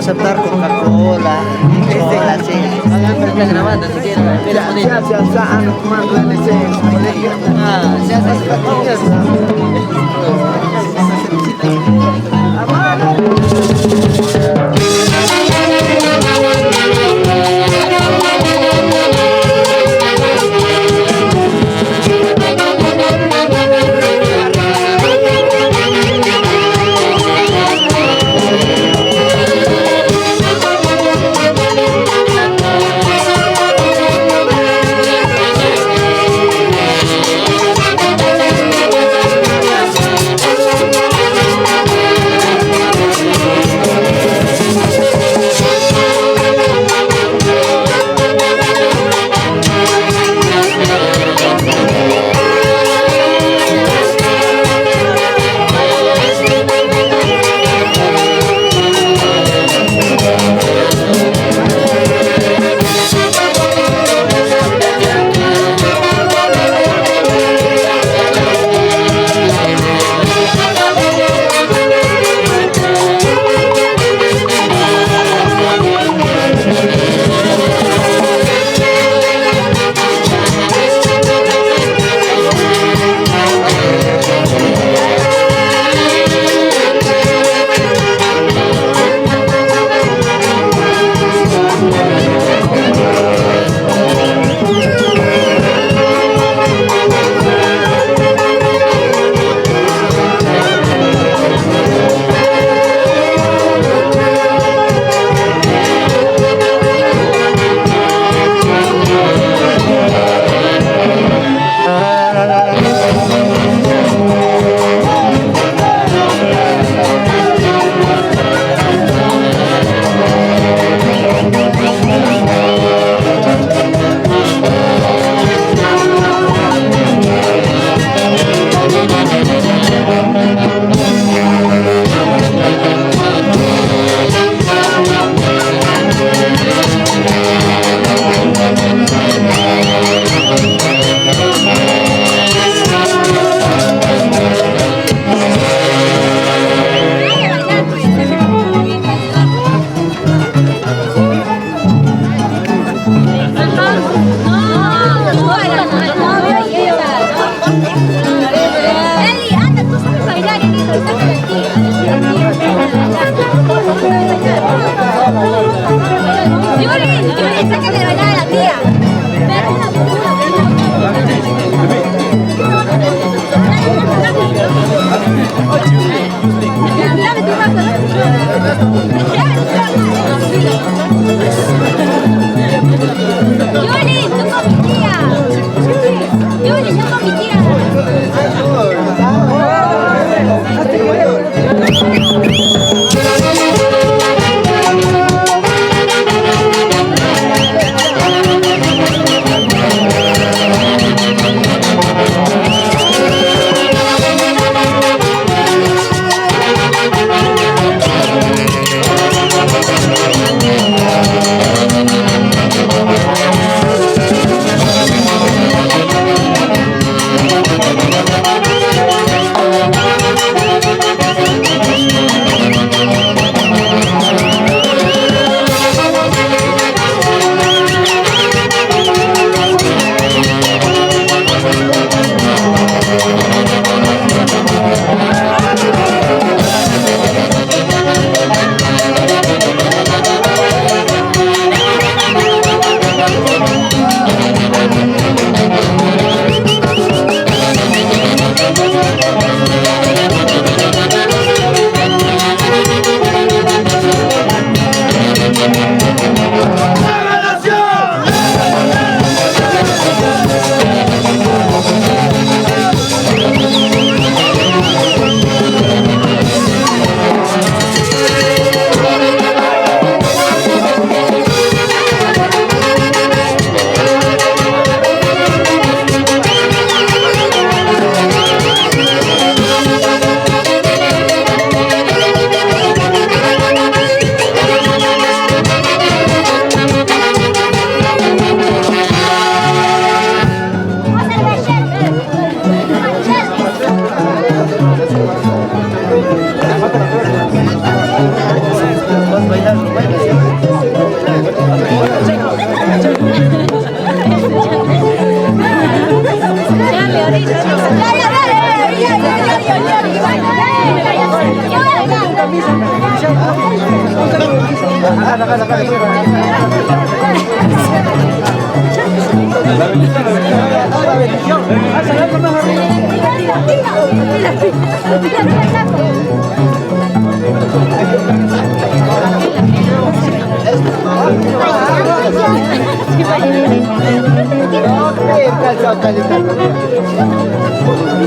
aceptar Coca-Cola, así. Está grabando, si quieres. Ando tomando LC. Se hace.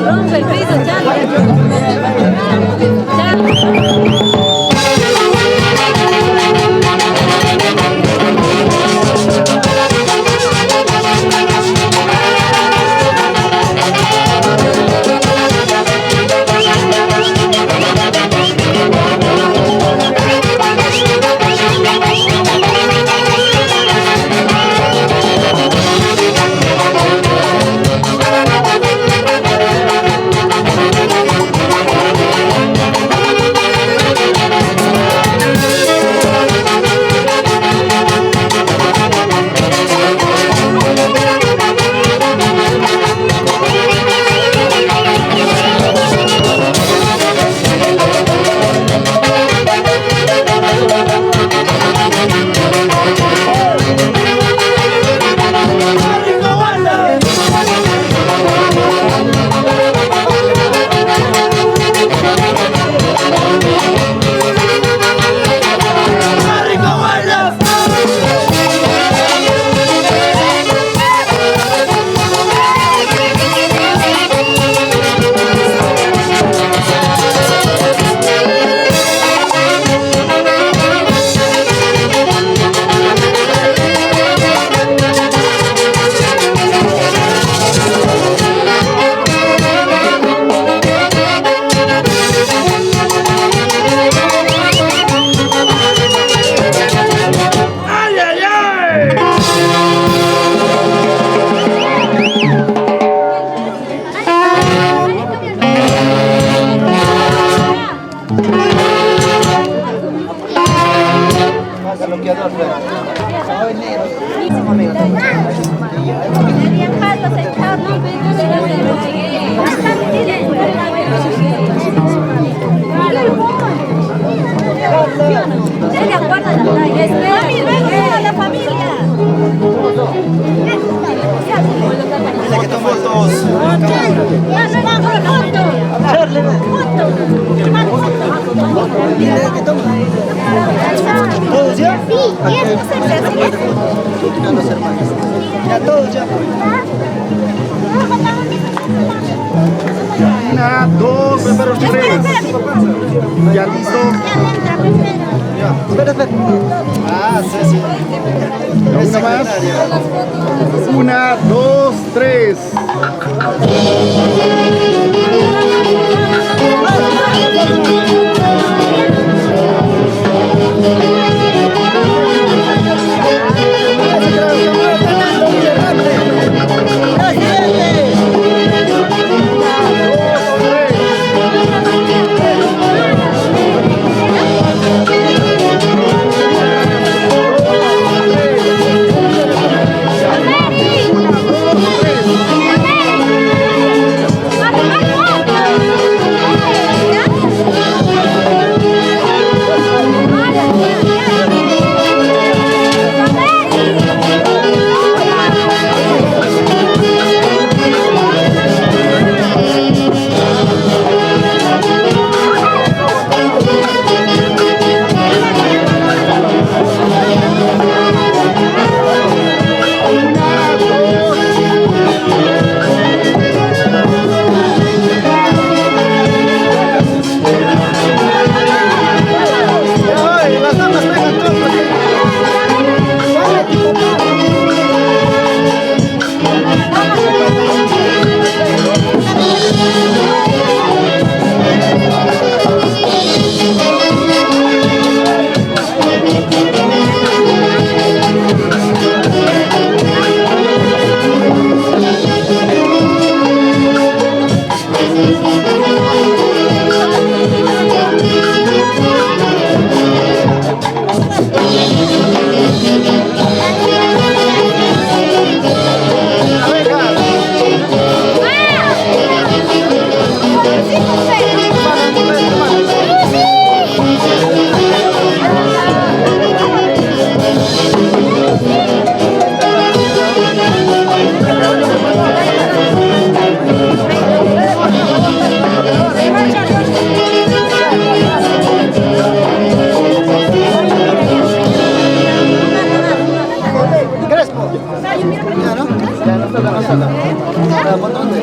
Rompe el piso, ¿Todos ya? Sí, los hermanos. Ya, todos ya. Una, dos, tres. Ya listo. Ya, espera. Ah, sí. Una más. Una, dos, tres.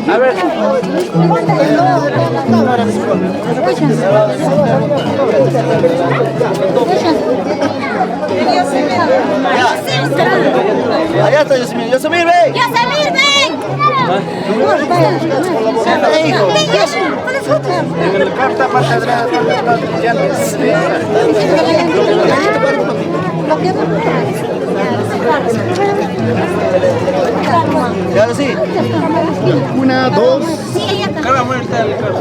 A ver. Allá está Yosemir. Yosemir, ven. ¡Yosemir, ven! En el carta más atrás. Y ahora sí. 1, 2. Carga muerta el carro.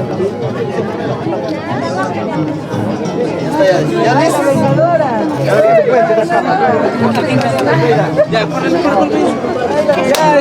¿Ya listo? Ya, corre. Ya,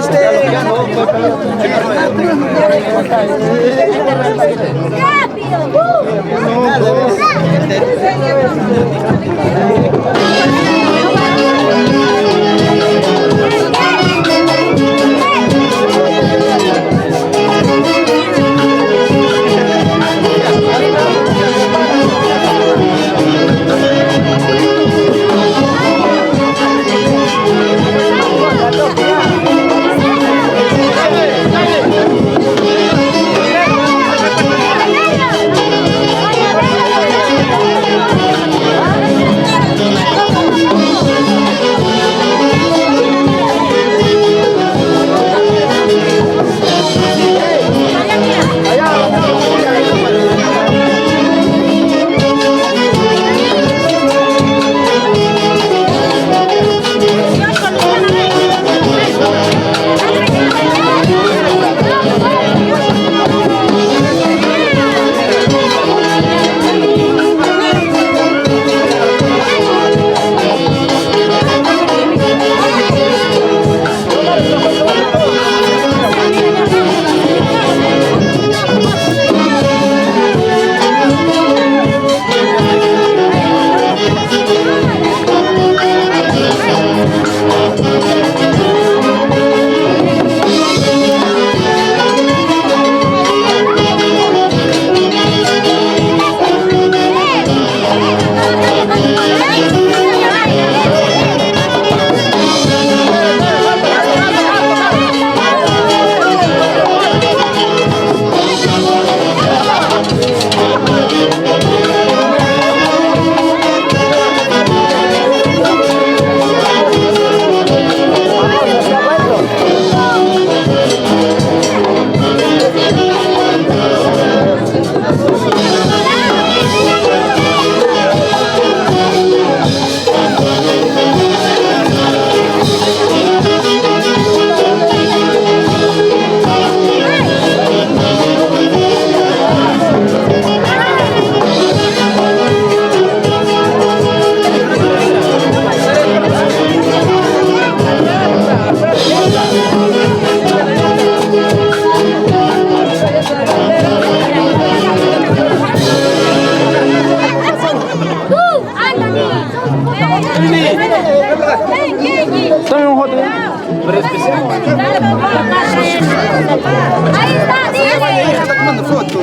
Ahí está, dígale. Está tomando fotos.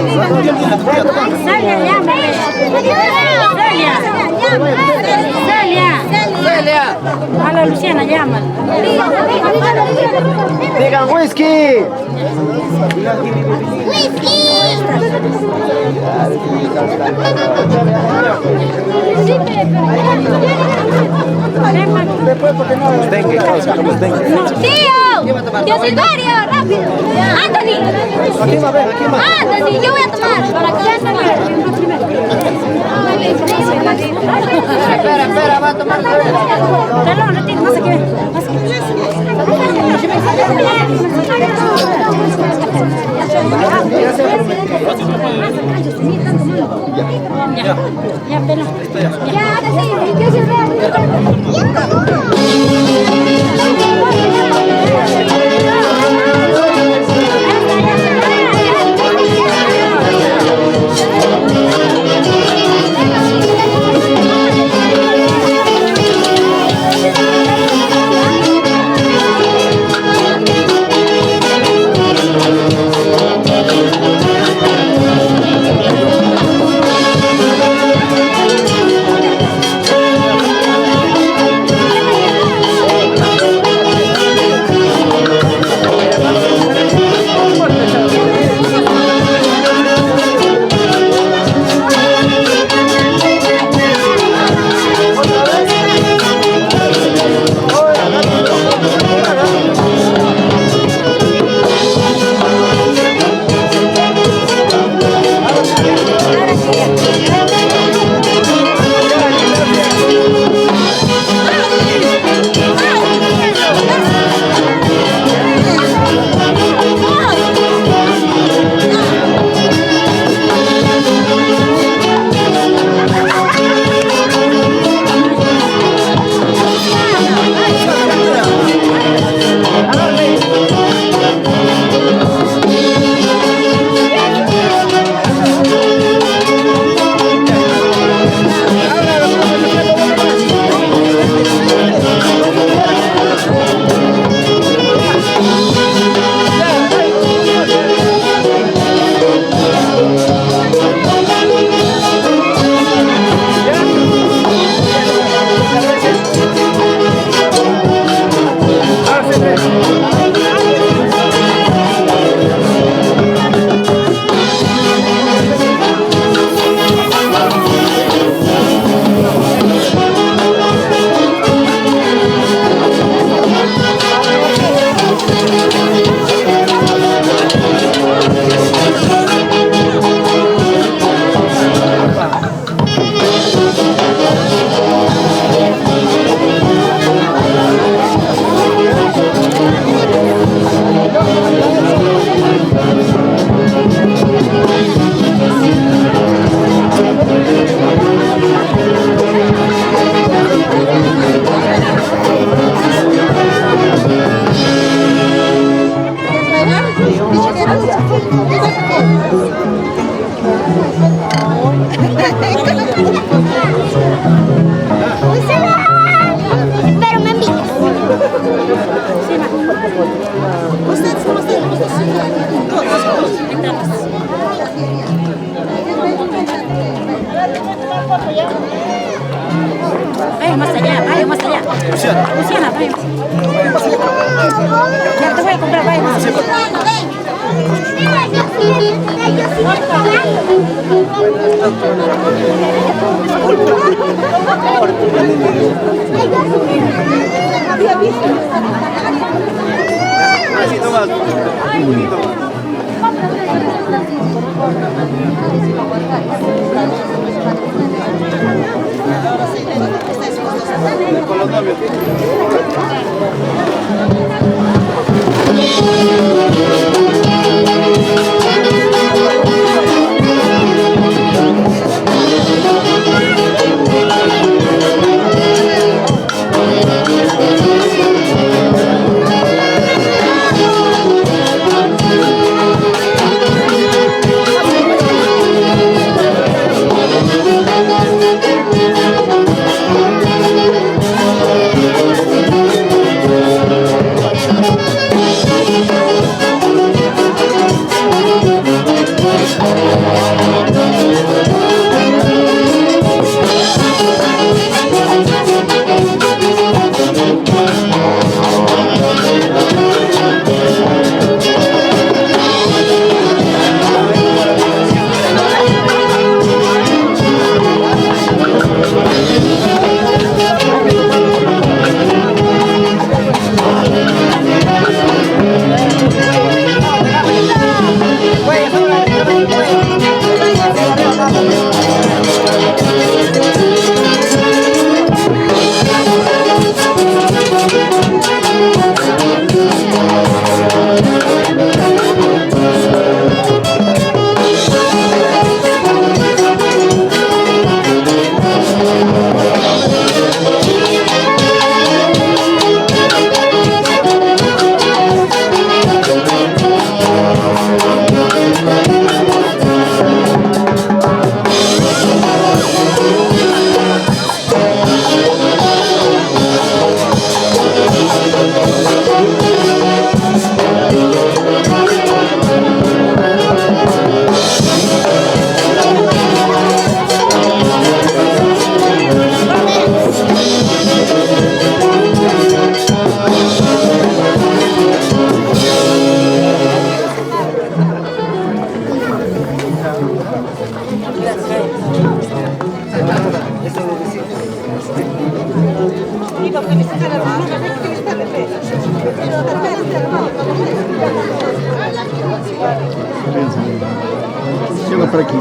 Celia, llámale. Celia. A la Luciana, llámale. Digan whisky. Tío Silverio, rápido. Anthony. Anthony, yo voy a tomar. Para que Espera, va a tomar. Perdón, retiro, no sé qué. Ya, pelo. Ya, tío Silverio. Ustedes, ¿cómo están? Vaya más allá, vaya más allá. Luciana, vaya. Ya te voy a comprar, vaya más allá. Así nomás, muy bonito. Con los novios. Chega para aqui.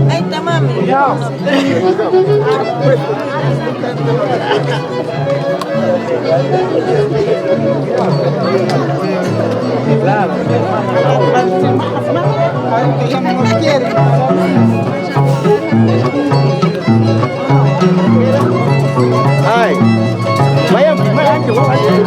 Ahí está, mami. Ay, vayan primero, que vos antes de ir.